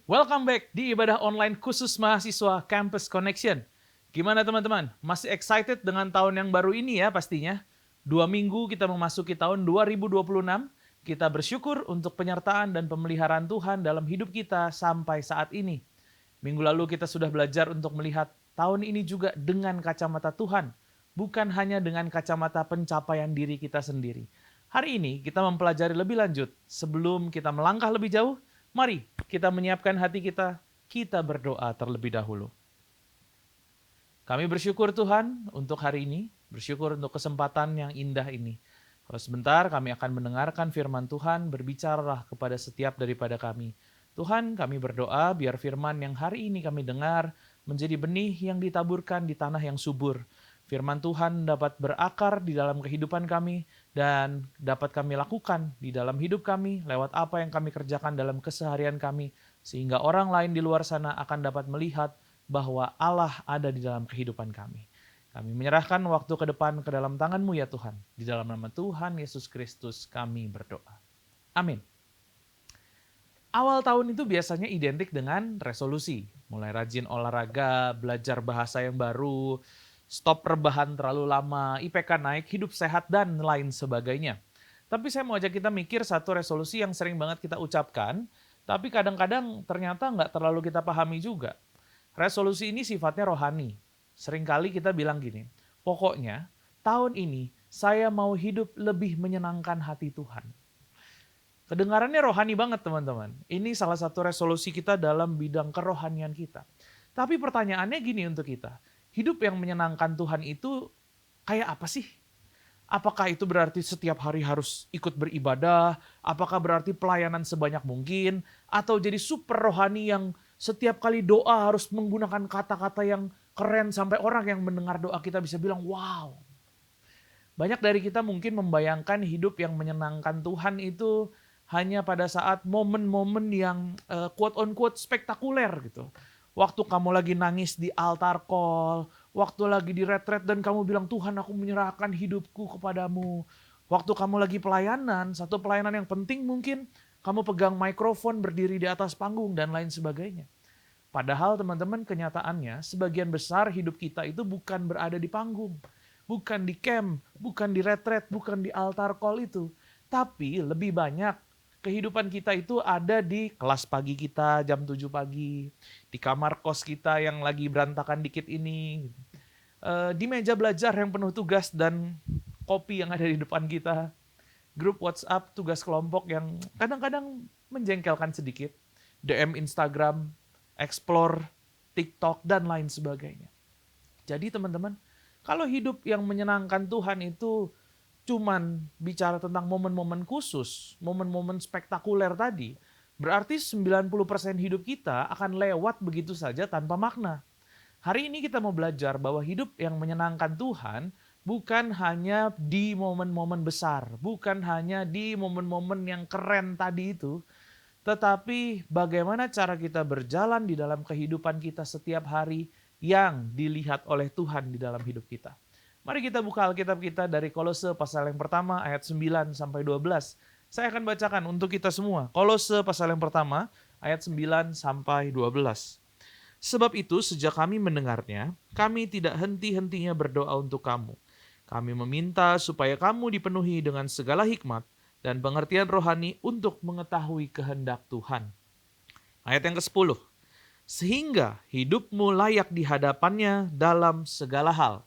Welcome back di ibadah online khusus mahasiswa Campus Connection. Gimana teman-teman? Masih excited dengan tahun yang baru ini ya pastinya? 2 minggu kita memasuki tahun 2026. Kita bersyukur untuk penyertaan dan pemeliharaan Tuhan dalam hidup kita sampai saat ini. Minggu lalu kita sudah belajar untuk melihat tahun ini juga dengan kacamata Tuhan, bukan hanya dengan kacamata pencapaian diri kita sendiri. Hari ini kita mempelajari lebih lanjut. Sebelum kita melangkah lebih jauh, mari kita menyiapkan hati kita berdoa terlebih dahulu. Kami bersyukur Tuhan untuk hari ini, bersyukur untuk kesempatan yang indah ini. Kalau sebentar kami akan mendengarkan firman Tuhan, berbicaralah kepada setiap daripada kami. Tuhan, kami berdoa biar firman yang hari ini kami dengar menjadi benih yang ditaburkan di tanah yang subur. Firman Tuhan dapat berakar di dalam kehidupan kami dan dapat kami lakukan di dalam hidup kami lewat apa yang kami kerjakan dalam keseharian kami, sehingga orang lain di luar sana akan dapat melihat bahwa Allah ada di dalam kehidupan kami. Kami menyerahkan waktu ke depan ke dalam tangan-Mu ya Tuhan. Di dalam nama Tuhan Yesus Kristus kami berdoa. Amin. Awal tahun itu biasanya identik dengan resolusi. Mulai rajin olahraga, belajar bahasa yang baru, stop rebahan terlalu lama, IPK naik, hidup sehat, dan lain sebagainya. Tapi saya mau ajak kita mikir satu resolusi yang sering banget kita ucapkan, tapi kadang-kadang ternyata nggak terlalu kita pahami juga. Resolusi ini sifatnya rohani. Seringkali kita bilang gini, pokoknya tahun ini saya mau hidup lebih menyenangkan hati Tuhan. Kedengarannya rohani banget teman-teman. Ini salah satu resolusi kita dalam bidang kerohanian kita. Tapi pertanyaannya gini untuk kita, hidup yang menyenangkan Tuhan itu kayak apa sih? Apakah itu berarti setiap hari harus ikut beribadah? Apakah berarti pelayanan sebanyak mungkin? Atau jadi super rohani yang setiap kali doa harus menggunakan kata-kata yang keren sampai orang yang mendengar doa kita bisa bilang, wow. Banyak dari kita mungkin membayangkan hidup yang menyenangkan Tuhan itu hanya pada saat momen-momen yang quote on quote spektakuler gitu. Waktu kamu lagi nangis di altar call, waktu lagi di retret dan kamu bilang Tuhan aku menyerahkan hidupku kepadamu. Waktu kamu lagi pelayanan, satu pelayanan yang penting mungkin kamu pegang mikrofon berdiri di atas panggung dan lain sebagainya. Padahal teman-teman kenyataannya sebagian besar hidup kita itu bukan berada di panggung. Bukan di camp, bukan di retret, bukan di altar call itu. Tapi lebih banyak kehidupan kita itu ada di kelas pagi kita jam 7 pagi, di kamar kos kita yang lagi berantakan dikit ini, di meja belajar yang penuh tugas dan kopi yang ada di depan kita, grup WhatsApp tugas kelompok yang kadang-kadang menjengkelkan sedikit, DM Instagram, explore TikTok, dan lain sebagainya. Jadi teman-teman, kalau hidup yang menyenangkan Tuhan itu cuman bicara tentang momen-momen khusus, momen-momen spektakuler tadi, berarti 90% hidup kita akan lewat begitu saja tanpa makna. Hari ini kita mau belajar bahwa hidup yang menyenangkan Tuhan bukan hanya di momen-momen besar, bukan hanya di momen-momen yang keren tadi itu, tetapi bagaimana cara kita berjalan di dalam kehidupan kita setiap hari yang dilihat oleh Tuhan di dalam hidup kita. Mari kita buka Alkitab kita dari Kolose pasal yang pertama ayat 9 sampai 12. Saya akan bacakan untuk kita semua. Kolose pasal yang pertama ayat 9 sampai 12. Sebab itu sejak kami mendengarnya, kami tidak henti-hentinya berdoa untuk kamu. Kami meminta supaya kamu dipenuhi dengan segala hikmat dan pengertian rohani untuk mengetahui kehendak Tuhan. Ayat yang ke-10. Sehingga hidupmu layak di hadapannya dalam segala hal.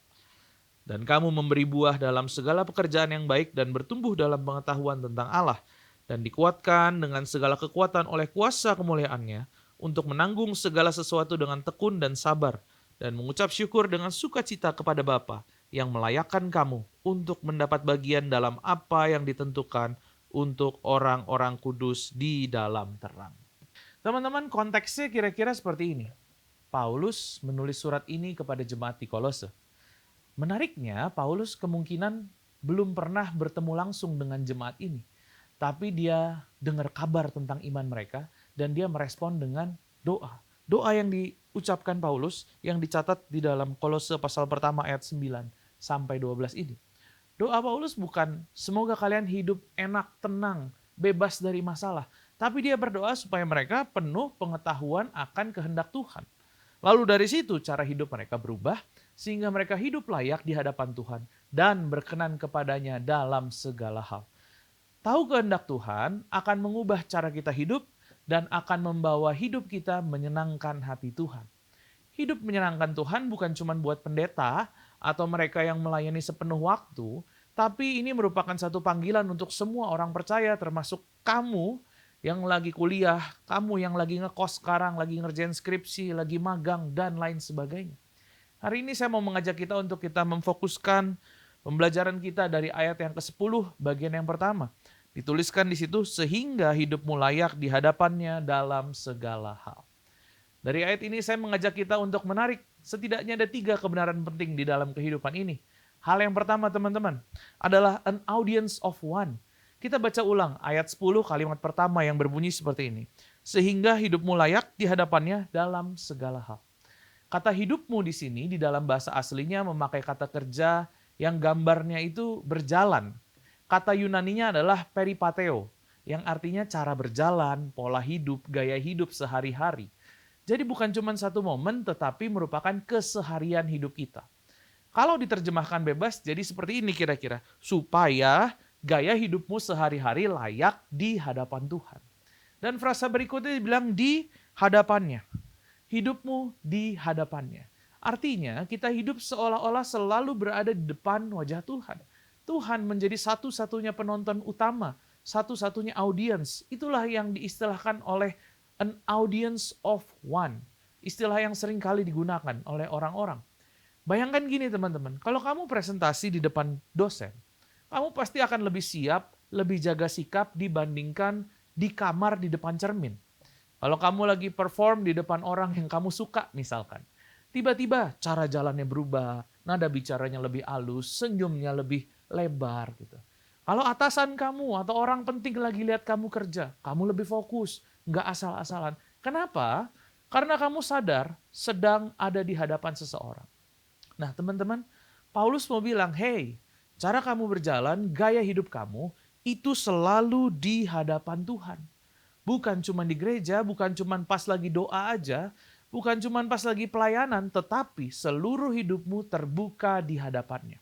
Dan kamu memberi buah dalam segala pekerjaan yang baik dan bertumbuh dalam pengetahuan tentang Allah. Dan dikuatkan dengan segala kekuatan oleh kuasa kemuliaannya untuk menanggung segala sesuatu dengan tekun dan sabar. Dan mengucap syukur dengan sukacita kepada Bapa yang melayakkan kamu untuk mendapat bagian dalam apa yang ditentukan untuk orang-orang kudus di dalam terang. Teman-teman, konteksnya kira-kira seperti ini. Paulus menulis surat ini kepada jemaat di Kolose. Menariknya, Paulus kemungkinan belum pernah bertemu langsung dengan jemaat ini. Tapi dia dengar kabar tentang iman mereka dan dia merespon dengan doa. Doa yang diucapkan Paulus yang dicatat di dalam Kolose pasal pertama ayat 9 sampai 12 ini. Doa Paulus bukan semoga kalian hidup enak, tenang, bebas dari masalah. Tapi dia berdoa supaya mereka penuh pengetahuan akan kehendak Tuhan. Lalu dari situ cara hidup mereka berubah sehingga mereka hidup layak di hadapan Tuhan dan berkenan kepadanya dalam segala hal. Tahu kehendak Tuhan akan mengubah cara kita hidup dan akan membawa hidup kita menyenangkan hati Tuhan. Hidup menyenangkan Tuhan bukan cuma buat pendeta atau mereka yang melayani sepenuh waktu, tapi ini merupakan satu panggilan untuk semua orang percaya termasuk kamu yang lagi kuliah, kamu yang lagi ngekos sekarang, lagi ngerjain skripsi, lagi magang, dan lain sebagainya. Hari ini saya mau mengajak kita untuk kita memfokuskan pembelajaran kita dari ayat yang ke-10 bagian yang pertama. Dituliskan di situ, sehingga hidupmu layak di hadapannya dalam segala hal. Dari ayat ini saya mengajak kita untuk menarik setidaknya ada 3 kebenaran penting di dalam kehidupan ini. Hal yang pertama teman-teman adalah an audience of one. Kita baca ulang ayat 10 kalimat pertama yang berbunyi seperti ini. Sehingga hidupmu layak di hadapannya dalam segala hal. Kata hidupmu di sini di dalam bahasa aslinya memakai kata kerja yang gambarnya itu berjalan. Kata Yunaninya adalah peripateo, yang artinya cara berjalan, pola hidup, gaya hidup sehari-hari. Jadi bukan cuma satu momen tetapi merupakan keseharian hidup kita. Kalau diterjemahkan bebas jadi seperti ini kira-kira. Supaya gaya hidupmu sehari-hari layak di hadapan Tuhan. Dan frasa berikutnya dibilang di hadapannya. Hidupmu di hadapannya. Artinya kita hidup seolah-olah selalu berada di depan wajah Tuhan. Tuhan menjadi satu-satunya penonton utama, satu-satunya audiens. Itulah yang diistilahkan oleh an audience of one. Istilah yang sering kali digunakan oleh orang-orang. Bayangkan gini teman-teman, kalau kamu presentasi di depan dosen, kamu pasti akan lebih siap, lebih jaga sikap dibandingkan di kamar di depan cermin. Kalau kamu lagi perform di depan orang yang kamu suka misalkan, tiba-tiba cara jalannya berubah, nada bicaranya lebih halus, senyumnya lebih lebar gitu. Kalau atasan kamu atau orang penting lagi lihat kamu kerja, kamu lebih fokus, nggak asal-asalan. Kenapa? Karena kamu sadar sedang ada di hadapan seseorang. Nah teman-teman, Paulus mau bilang, hey, cara kamu berjalan, gaya hidup kamu, itu selalu di hadapan Tuhan. Bukan cuma di gereja, bukan cuma pas lagi doa aja, bukan cuma pas lagi pelayanan, tetapi seluruh hidupmu terbuka di hadapannya.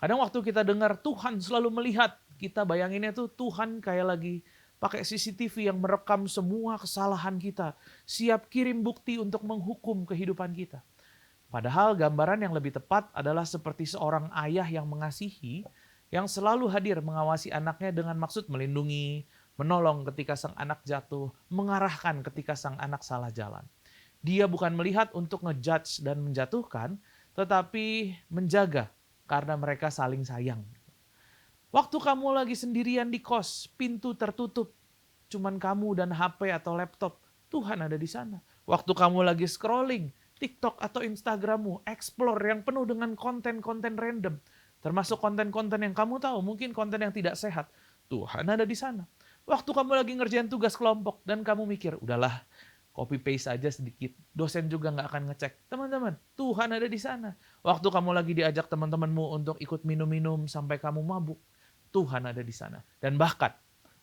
Kadang waktu kita dengar Tuhan selalu melihat, kita bayanginnya tuh Tuhan kayak lagi pakai CCTV yang merekam semua kesalahan kita, siap kirim bukti untuk menghukum kehidupan kita. Padahal gambaran yang lebih tepat adalah seperti seorang ayah yang mengasihi, yang selalu hadir mengawasi anaknya dengan maksud melindungi, menolong ketika sang anak jatuh, mengarahkan ketika sang anak salah jalan. Dia bukan melihat untuk ngejudge dan menjatuhkan, tetapi menjaga karena mereka saling sayang. Waktu kamu lagi sendirian di kos, pintu tertutup, cuman kamu dan HP atau laptop, Tuhan ada di sana. Waktu kamu lagi scrolling, TikTok atau Instagrammu, explore yang penuh dengan konten-konten random. Termasuk konten-konten yang kamu tahu, mungkin konten yang tidak sehat. Tuhan ada di sana. Waktu kamu lagi ngerjain tugas kelompok dan kamu mikir, udahlah, copy paste aja sedikit. Dosen juga nggak akan ngecek. Teman-teman, Tuhan ada di sana. Waktu kamu lagi diajak teman-temanmu untuk ikut minum-minum sampai kamu mabuk, Tuhan ada di sana. Dan bahkan,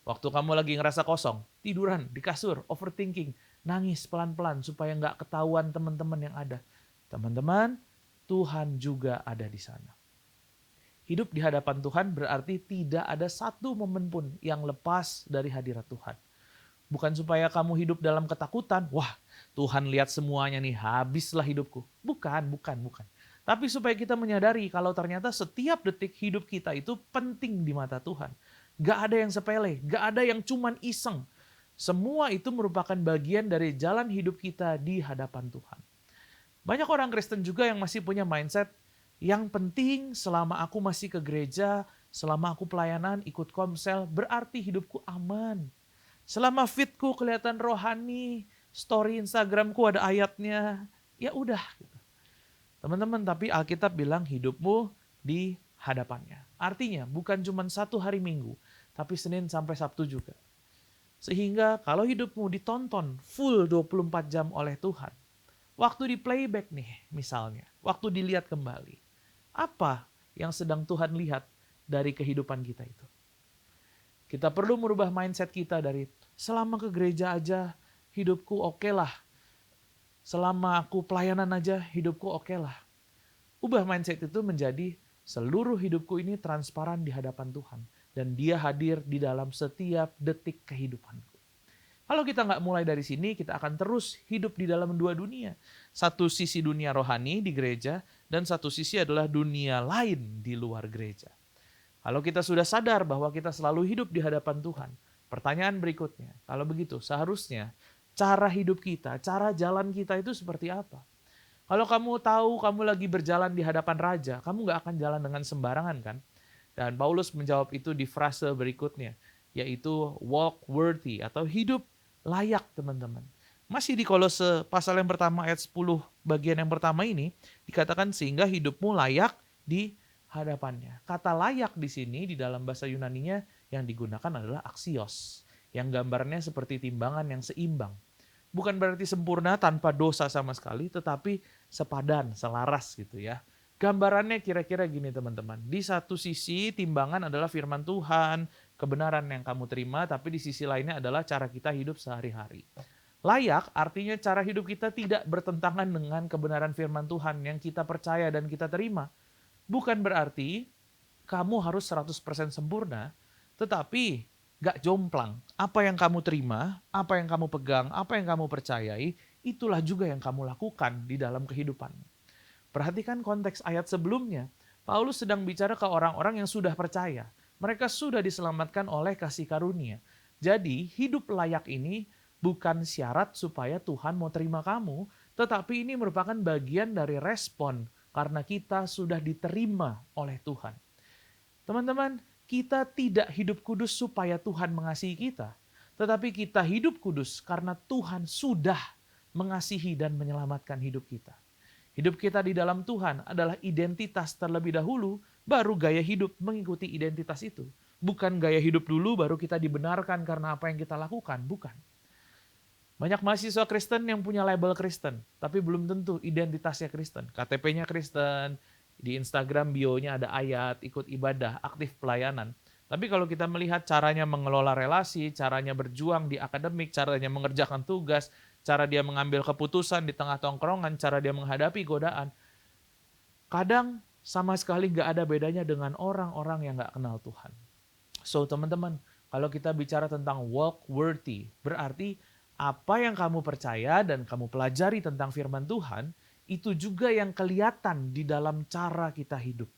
waktu kamu lagi ngerasa kosong, tiduran di kasur, overthinking, nangis pelan-pelan supaya nggak ketahuan teman-teman yang ada. Teman-teman, Tuhan juga ada di sana. Hidup di hadapan Tuhan berarti tidak ada satu momen pun yang lepas dari hadirat Tuhan. Bukan supaya kamu hidup dalam ketakutan, wah Tuhan lihat semuanya nih, habislah hidupku. Bukan. Tapi supaya kita menyadari kalau ternyata setiap detik hidup kita itu penting di mata Tuhan. Gak ada yang sepele, gak ada yang cuman iseng. Semua itu merupakan bagian dari jalan hidup kita di hadapan Tuhan. Banyak orang Kristen juga yang masih punya mindset, yang penting selama aku masih ke gereja, selama aku pelayanan, ikut komsel, berarti hidupku aman. Selama fitku kelihatan rohani, story Instagramku ada ayatnya, ya udah. Teman-teman, tapi Alkitab bilang hidupmu di hadapannya. Artinya bukan cuma satu hari Minggu, tapi Senin sampai Sabtu juga. Sehingga kalau hidupmu ditonton full 24 jam oleh Tuhan, waktu di playback nih misalnya, waktu dilihat kembali, apa yang sedang Tuhan lihat dari kehidupan kita itu? Kita perlu merubah mindset kita dari Selama ke gereja aja hidupku oke lah. Selama aku pelayanan aja hidupku oke lah. Ubah mindset itu menjadi seluruh hidupku ini transparan di hadapan Tuhan. Dan dia hadir di dalam setiap detik kehidupanku. Kalau kita nggak mulai dari sini, kita akan terus hidup di dalam dua dunia. Satu sisi dunia rohani di gereja, dan satu sisi adalah dunia lain di luar gereja. Kalau kita sudah sadar bahwa kita selalu hidup di hadapan Tuhan, pertanyaan berikutnya, kalau begitu seharusnya cara hidup kita, cara jalan kita itu seperti apa? Kalau kamu tahu kamu lagi berjalan di hadapan raja, kamu nggak akan jalan dengan sembarangan kan? Dan Paulus menjawab itu di frase berikutnya, yaitu walk worthy atau hidup layak teman-teman. Masih di Kolose pasal yang pertama ayat 10 bagian yang pertama ini dikatakan sehingga hidupmu layak di hadapannya. Kata layak di sini di dalam bahasa Yunaninya yang digunakan adalah axios, yang gambarnya seperti timbangan yang seimbang. Bukan berarti sempurna tanpa dosa sama sekali, tetapi sepadan, selaras gitu ya. Gambarannya kira-kira gini teman-teman. Di satu sisi timbangan adalah firman Tuhan, kebenaran yang kamu terima, tapi di sisi lainnya adalah cara kita hidup sehari-hari. Layak artinya cara hidup kita tidak bertentangan dengan kebenaran firman Tuhan yang kita percaya dan kita terima. Bukan berarti kamu harus 100% sempurna, tetapi gak jomplang. Apa yang kamu terima, apa yang kamu pegang, apa yang kamu percayai, itulah juga yang kamu lakukan di dalam kehidupan. Perhatikan konteks ayat sebelumnya. Paulus sedang bicara ke orang-orang yang sudah percaya. Mereka sudah diselamatkan oleh kasih karunia. Jadi hidup layak ini bukan syarat supaya Tuhan mau terima kamu, tetapi ini merupakan bagian dari respon karena kita sudah diterima oleh Tuhan. Teman-teman, kita tidak hidup kudus supaya Tuhan mengasihi kita, tetapi kita hidup kudus karena Tuhan sudah mengasihi dan menyelamatkan hidup kita. Hidup kita di dalam Tuhan adalah identitas terlebih dahulu, baru gaya hidup mengikuti identitas itu. Bukan gaya hidup dulu baru kita dibenarkan karena apa yang kita lakukan, bukan. Banyak mahasiswa Kristen yang punya label Kristen, tapi belum tentu identitasnya Kristen. KTP-nya Kristen, di Instagram bio-nya ada ayat, ikut ibadah, aktif pelayanan. Tapi kalau kita melihat caranya mengelola relasi, caranya berjuang di akademik, caranya mengerjakan tugas, cara dia mengambil keputusan di tengah tongkrongan, cara dia menghadapi godaan, kadang sama sekali nggak ada bedanya dengan orang-orang yang nggak kenal Tuhan. So teman-teman, kalau kita bicara tentang walk worthy, berarti apa yang kamu percaya dan kamu pelajari tentang firman Tuhan, itu juga yang kelihatan di dalam cara kita hidup.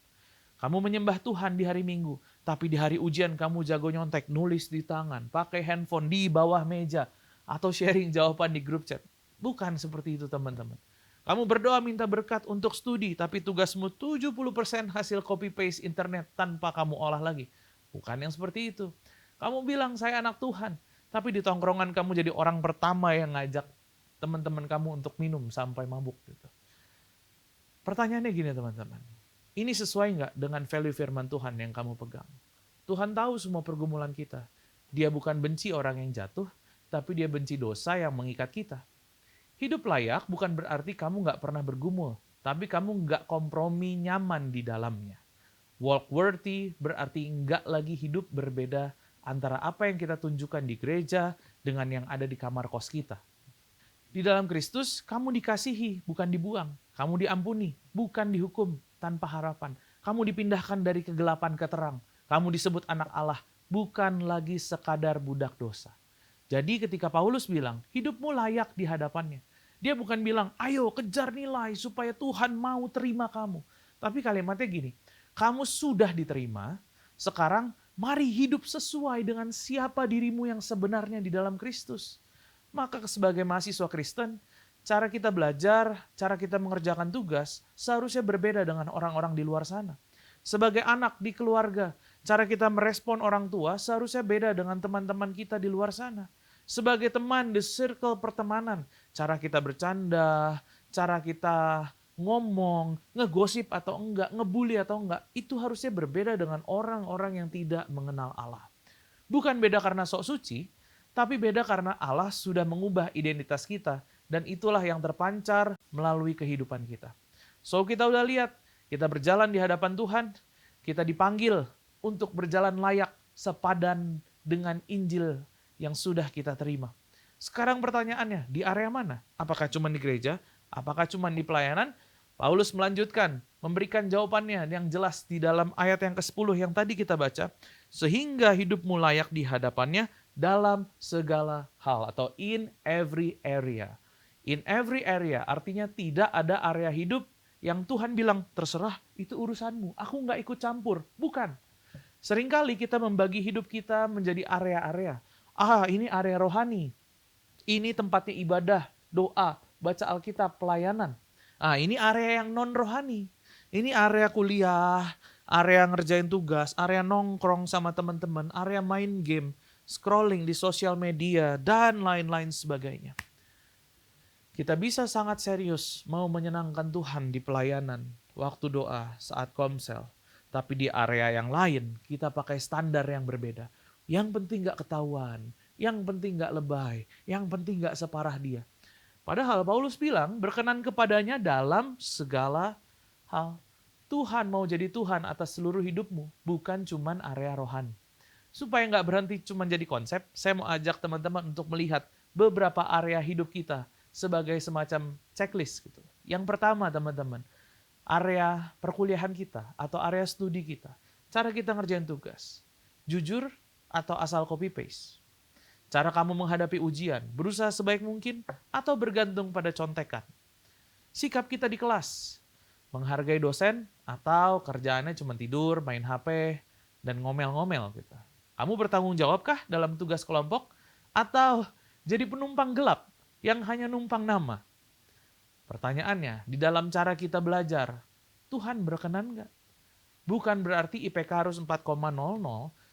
Kamu menyembah Tuhan di hari Minggu, tapi di hari ujian kamu jago nyontek, nulis di tangan, pakai handphone di bawah meja, atau sharing jawaban di grup chat. Bukan seperti itu teman-teman. Kamu berdoa minta berkat untuk studi, tapi tugasmu 70% hasil copy-paste internet tanpa kamu olah lagi. Bukan yang seperti itu. Kamu bilang saya anak Tuhan, tapi di tongkrongan kamu jadi orang pertama yang ngajak teman-teman kamu untuk minum sampai mabuk. Gitu. Pertanyaannya gini teman-teman, ini sesuai nggak dengan value firman Tuhan yang kamu pegang? Tuhan tahu semua pergumulan kita. Dia bukan benci orang yang jatuh, tapi dia benci dosa yang mengikat kita. Hidup layak bukan berarti kamu nggak pernah bergumul, tapi kamu nggak kompromi nyaman di dalamnya. Walk worthy berarti nggak lagi hidup berbeda antara apa yang kita tunjukkan di gereja dengan yang ada di kamar kos kita. Di dalam Kristus, kamu dikasihi, bukan dibuang. Kamu diampuni, bukan dihukum tanpa harapan. Kamu dipindahkan dari kegelapan ke terang. Kamu disebut anak Allah, bukan lagi sekadar budak dosa. Jadi ketika Paulus bilang, hidupmu layak di hadapannya. Dia bukan bilang, ayo kejar nilai supaya Tuhan mau terima kamu. Tapi kalimatnya gini, kamu sudah diterima, sekarang mari hidup sesuai dengan siapa dirimu yang sebenarnya di dalam Kristus. Maka sebagai mahasiswa Kristen, cara kita belajar, cara kita mengerjakan tugas, seharusnya berbeda dengan orang-orang di luar sana. Sebagai anak di keluarga, cara kita merespon orang tua seharusnya beda dengan teman-teman kita di luar sana. Sebagai teman di circle pertemanan, cara kita bercanda, cara kita ngomong, ngegosip atau enggak, ngebully atau enggak, itu harusnya berbeda dengan orang-orang yang tidak mengenal Allah. Bukan beda karena sok suci, tapi beda karena Allah sudah mengubah identitas kita dan itulah yang terpancar melalui kehidupan kita. So kita udah lihat, kita berjalan di hadapan Tuhan, kita dipanggil untuk berjalan layak sepadan dengan Injil yang sudah kita terima. Sekarang pertanyaannya, di area mana? Apakah cuma di gereja? Apakah cuma di pelayanan? Paulus melanjutkan, memberikan jawabannya yang jelas di dalam ayat yang ke-10 yang tadi kita baca. Sehingga hidupmu layak di hadapannya dalam segala hal, atau in every area. In every area artinya tidak ada area hidup yang Tuhan bilang, terserah itu urusanmu, aku nggak ikut campur. Bukan. Seringkali kita membagi hidup kita menjadi area-area. Ini area rohani, ini tempatnya ibadah, doa, baca Alkitab, pelayanan. Ini area yang non-rohani. Ini area kuliah, area ngerjain tugas, area nongkrong sama teman-teman, area main game, scrolling di sosial media, dan lain-lain sebagainya. Kita bisa sangat serius mau menyenangkan Tuhan di pelayanan, waktu doa, saat komsel. Tapi di area yang lain, kita pakai standar yang berbeda. Yang penting gak ketahuan, yang penting gak lebay, yang penting gak separah dia. Padahal Paulus bilang berkenan kepadanya dalam segala hal. Tuhan mau jadi Tuhan atas seluruh hidupmu, bukan cuman area rohani. Supaya nggak berhenti cuma jadi konsep, saya mau ajak teman-teman untuk melihat beberapa area hidup kita sebagai semacam checklist gitu. Yang pertama teman-teman, area perkuliahan kita atau area studi kita. Cara kita ngerjain tugas. Jujur atau asal copy paste. Cara kamu menghadapi ujian, berusaha sebaik mungkin atau bergantung pada contekan. Sikap kita di kelas, menghargai dosen atau kerjaannya cuma tidur, main HP, dan ngomel-ngomel gitu. Kamu bertanggung jawabkah dalam tugas kelompok atau jadi penumpang gelap yang hanya numpang nama? Pertanyaannya, di dalam cara kita belajar, Tuhan berkenan nggak? Bukan berarti IPK harus 4,00,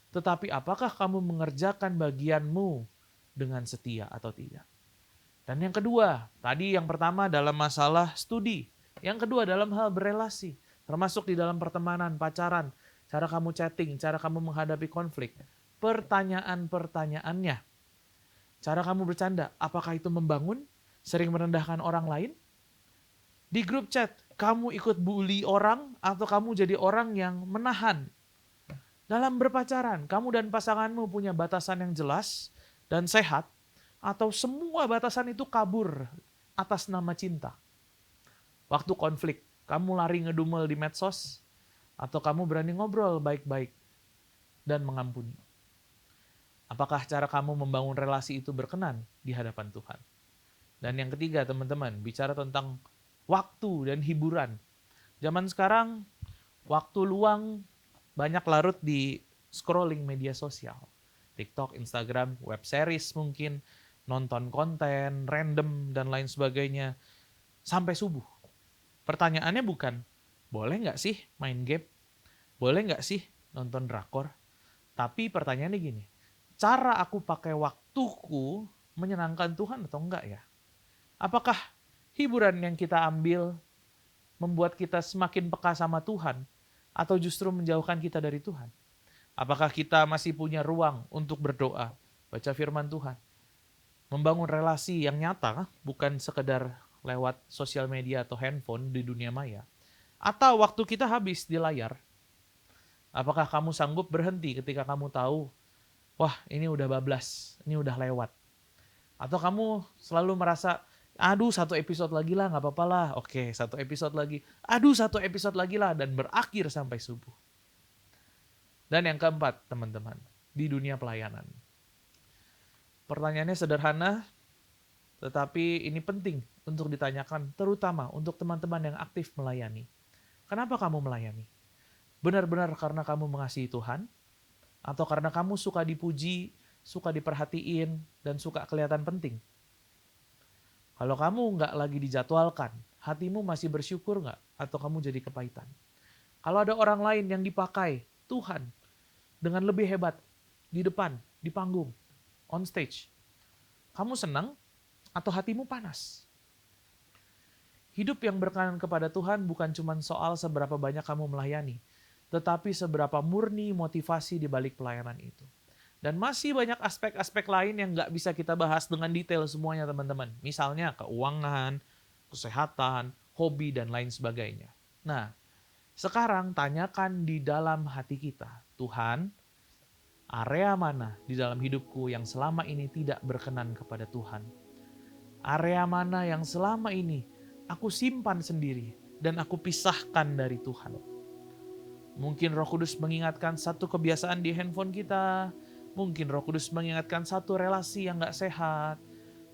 tetapi apakah kamu mengerjakan bagianmu dengan setia atau tidak? Dan yang kedua, tadi yang pertama dalam masalah studi. Yang kedua dalam hal berelasi, termasuk di dalam pertemanan, pacaran, cara kamu chatting, cara kamu menghadapi konflik. Pertanyaan-pertanyaannya. Cara kamu bercanda, apakah itu membangun? Sering merendahkan orang lain? Di grup chat, kamu ikut bully orang atau kamu jadi orang yang menahan? Dalam berpacaran, kamu dan pasanganmu punya batasan yang jelas dan sehat, atau semua batasan itu kabur atas nama cinta? Waktu konflik, kamu lari ngedumel di medsos, atau kamu berani ngobrol baik-baik dan mengampuni? Apakah cara kamu membangun relasi itu berkenan di hadapan Tuhan? Dan yang ketiga teman-teman, bicara tentang waktu dan hiburan. Zaman sekarang, waktu luang banyak larut di scrolling media sosial. TikTok, Instagram, web series mungkin, nonton konten, random, dan lain sebagainya. Sampai subuh. Pertanyaannya bukan, boleh nggak sih main game? Boleh nggak sih nonton drakor? Tapi pertanyaannya gini, cara aku pakai waktuku menyenangkan Tuhan atau enggak ya? Apakah hiburan yang kita ambil membuat kita semakin peka sama Tuhan atau justru menjauhkan kita dari Tuhan? Apakah kita masih punya ruang untuk berdoa, baca firman Tuhan, membangun relasi yang nyata, bukan sekedar lewat sosial media atau handphone di dunia maya? Atau waktu kita habis di layar, apakah kamu sanggup berhenti ketika kamu tahu, wah ini udah bablas, ini udah lewat? Atau kamu selalu merasa, aduh satu episode lagi lah, gak apa-apa lah. Oke, satu episode lagi. Aduh satu episode lagi lah, dan berakhir sampai subuh. Dan yang keempat, teman-teman, di dunia pelayanan. Pertanyaannya sederhana, tetapi ini penting untuk ditanyakan, terutama untuk teman-teman yang aktif melayani. Kenapa kamu melayani? Benar-benar karena kamu mengasihi Tuhan? Atau karena kamu suka dipuji, suka diperhatiin, dan suka kelihatan penting? Kalau kamu nggak lagi dijadwalkan, hatimu masih bersyukur nggak? Atau kamu jadi kepahitan? Kalau ada orang lain yang dipakai Tuhan dengan lebih hebat, di depan, di panggung, on stage, kamu senang atau hatimu panas? Hidup yang berkenan kepada Tuhan bukan cuma soal seberapa banyak kamu melayani, tetapi seberapa murni motivasi di balik pelayanan itu. Dan masih banyak aspek-aspek lain yang nggak bisa kita bahas dengan detail semuanya teman-teman. Misalnya keuangan, kesehatan, hobi, dan lain sebagainya. Nah, sekarang tanyakan di dalam hati kita, Tuhan, area mana di dalam hidupku yang selama ini tidak berkenan kepada Tuhan. Area mana yang selama ini aku simpan sendiri dan aku pisahkan dari Tuhan. Mungkin Roh Kudus mengingatkan satu kebiasaan di handphone kita. Mungkin Roh Kudus mengingatkan satu relasi yang gak sehat.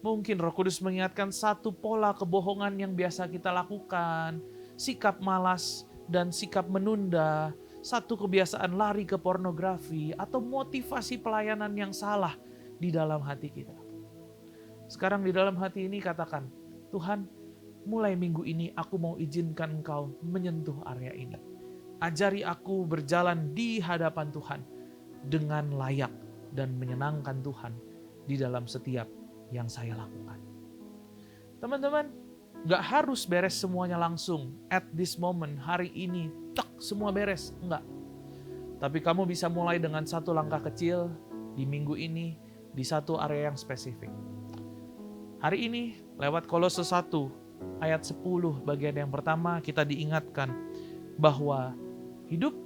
Mungkin Roh Kudus mengingatkan satu pola kebohongan yang biasa kita lakukan. Sikap malas dan sikap menunda. Satu kebiasaan lari ke pornografi. Atau motivasi pelayanan yang salah di dalam hati kita. Sekarang di dalam hati ini katakan, Tuhan, mulai minggu ini aku mau izinkan Engkau menyentuh area ini. Ajari aku berjalan di hadapan Tuhan dengan layak dan menyenangkan Tuhan di dalam setiap yang saya lakukan. Teman-teman, gak harus beres semuanya langsung. At this moment, hari ini, semua beres. Enggak. Tapi kamu bisa mulai dengan satu langkah kecil di minggu ini, di satu area yang spesifik. Hari ini, lewat Kolose 1, ayat 10, bagian yang pertama, kita diingatkan bahwa hidup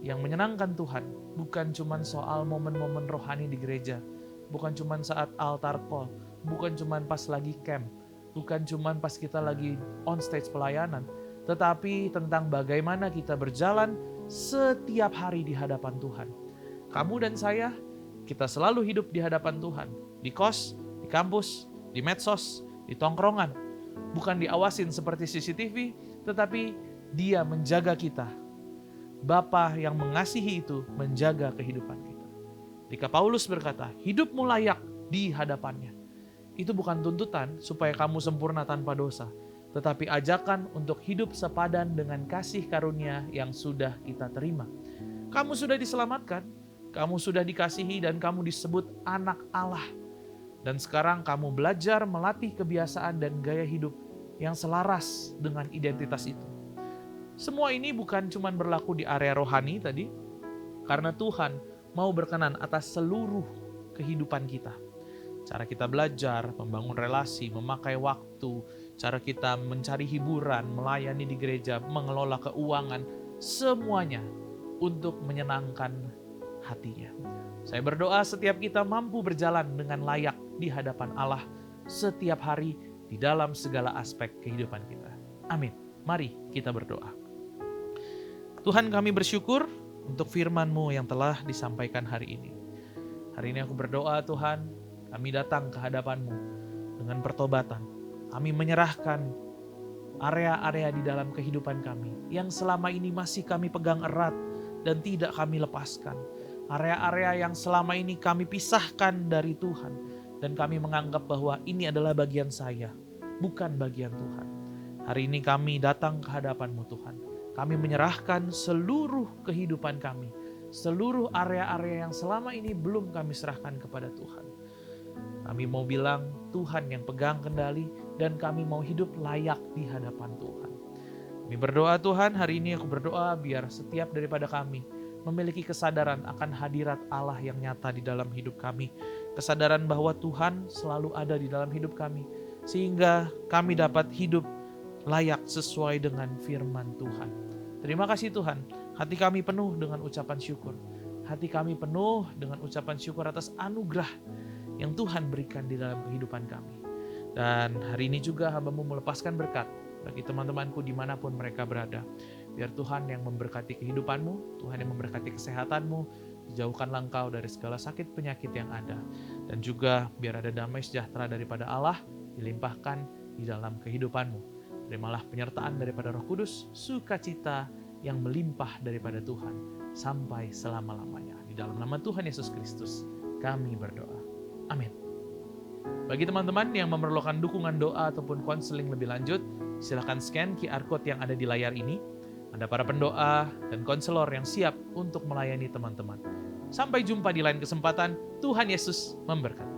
yang menyenangkan Tuhan bukan cuma soal momen-momen rohani di gereja, bukan cuma saat altar call, bukan cuma pas lagi camp, bukan cuma pas kita lagi on stage pelayanan, tetapi tentang bagaimana kita berjalan setiap hari di hadapan Tuhan. Kamu dan saya, kita selalu hidup di hadapan Tuhan, di kos, di kampus, di medsos, di tongkrongan. Bukan diawasin seperti CCTV, tetapi Dia menjaga kita. Bapa yang mengasihi itu menjaga kehidupan kita. Ketika Paulus berkata, hidupmu layak di hadapannya. Itu bukan tuntutan supaya kamu sempurna tanpa dosa, tetapi ajakan untuk hidup sepadan dengan kasih karunia yang sudah kita terima. Kamu sudah diselamatkan, kamu sudah dikasihi, dan kamu disebut anak Allah. Dan sekarang kamu belajar melatih kebiasaan dan gaya hidup yang selaras dengan identitas itu. Semua ini bukan cuma berlaku di area rohani tadi, karena Tuhan mau berkenan atas seluruh kehidupan kita. Cara kita belajar, membangun relasi, memakai waktu, cara kita mencari hiburan, melayani di gereja, mengelola keuangan, semuanya untuk menyenangkan hatinya. Saya berdoa setiap kita mampu berjalan dengan layak di hadapan Allah setiap hari di dalam segala aspek kehidupan kita. Amin. Mari kita berdoa. Tuhan, kami bersyukur untuk firman-Mu yang telah disampaikan hari ini. Hari ini aku berdoa, Tuhan, kami datang ke hadapan-Mu dengan pertobatan. Kami menyerahkan area-area di dalam kehidupan kami yang selama ini masih kami pegang erat dan tidak kami lepaskan. Area-area yang selama ini kami pisahkan dari Tuhan dan kami menganggap bahwa ini adalah bagian saya, bukan bagian Tuhan. Hari ini kami datang ke hadapan-Mu, Tuhan. Kami menyerahkan seluruh kehidupan kami, seluruh area-area yang selama ini belum kami serahkan kepada Tuhan. Kami mau bilang Tuhan yang pegang kendali dan kami mau hidup layak di hadapan Tuhan. Kami berdoa, Tuhan, hari ini aku berdoa biar setiap daripada kami memiliki kesadaran akan hadirat Allah yang nyata di dalam hidup kami. Kesadaran bahwa Tuhan selalu ada di dalam hidup kami, sehingga kami dapat hidup layak sesuai dengan firman Tuhan. Terima kasih Tuhan, hati kami penuh dengan ucapan syukur. Hati kami penuh dengan ucapan syukur atas anugerah yang Tuhan berikan di dalam kehidupan kami. Dan hari ini juga hamba-Mu melepaskan berkat bagi teman-temanku dimanapun mereka berada. Biar Tuhan yang memberkati kehidupanmu, Tuhan yang memberkati kesehatanmu, jauhkanlah engkau dari segala sakit penyakit yang ada. Dan juga biar ada damai sejahtera daripada Allah dilimpahkan di dalam kehidupanmu. Terimalah penyertaan daripada Roh Kudus, sukacita yang melimpah daripada Tuhan sampai selama-lamanya. Di dalam nama Tuhan Yesus Kristus kami berdoa. Amin. Bagi teman-teman yang memerlukan dukungan doa ataupun konseling lebih lanjut, silakan scan QR Code yang ada di layar ini. Ada para pendoa dan konselor yang siap untuk melayani teman-teman. Sampai jumpa di lain kesempatan. Tuhan Yesus memberkati.